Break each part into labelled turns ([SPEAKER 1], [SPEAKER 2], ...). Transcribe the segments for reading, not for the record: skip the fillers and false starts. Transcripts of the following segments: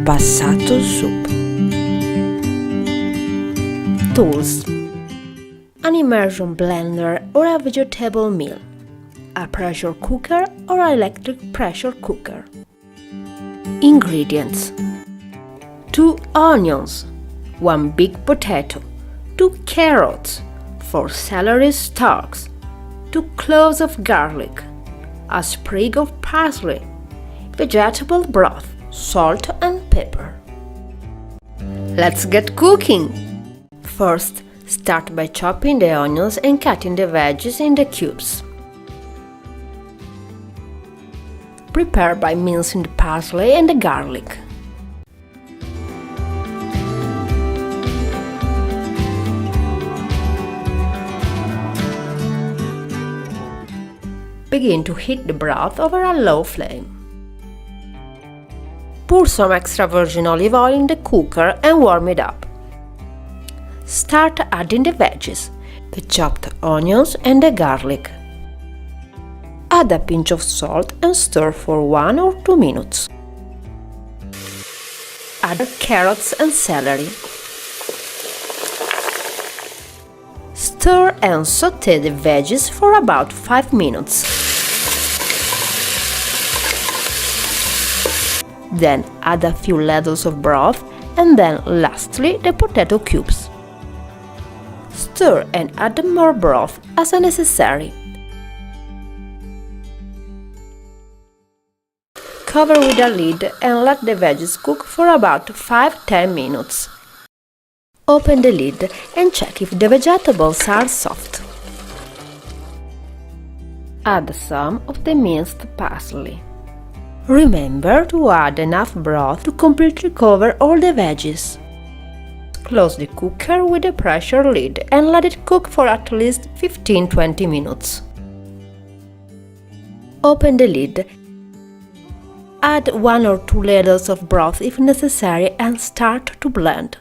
[SPEAKER 1] Passato soup. Tools: an immersion blender or a vegetable mill, a pressure cooker or electric pressure cooker. Ingredients: 2 onions, 1 big potato, 2 carrots, 4 celery stalks, 2 cloves of garlic, a sprig of parsley, vegetable broth, salt and pepper. Let's get cooking! First, start by chopping the onions and cutting the veggies in the cubes. Prepare by mincing the parsley and the garlic. Begin to heat the broth over a low flame. Pour some extra virgin olive oil in the cooker and warm it up. Start adding the veggies, the chopped onions and the garlic. Add a pinch of salt and stir for 1 or 2 minutes. Add carrots and celery. Stir and sauté the veggies for about 5 minutes. Then add a few ladles of broth and then lastly the potato cubes. Stir and add more broth as necessary. Cover with a lid and let the veggies cook for about 5–10 minutes. Open the lid and check if the vegetables are soft. Add some of the minced parsley. Remember to add enough broth to completely cover all the veggies. Close the cooker with a pressure lid and let it cook for at least 15–20 minutes. Open the lid. Add 1 or 2 ladles of broth if necessary and start to blend.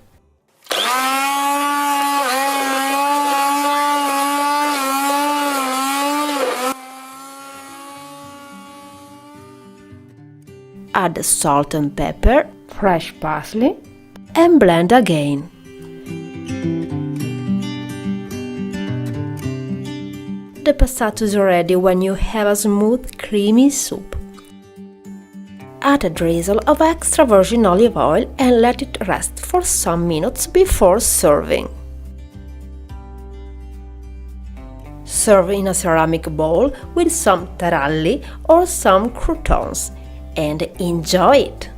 [SPEAKER 1] Add salt and pepper, fresh parsley, and blend again. The passato is ready when you have a smooth, creamy soup. Add a drizzle of extra virgin olive oil and let it rest for some minutes before serving. Serve in a ceramic bowl with some taralli or some croutons and enjoy it!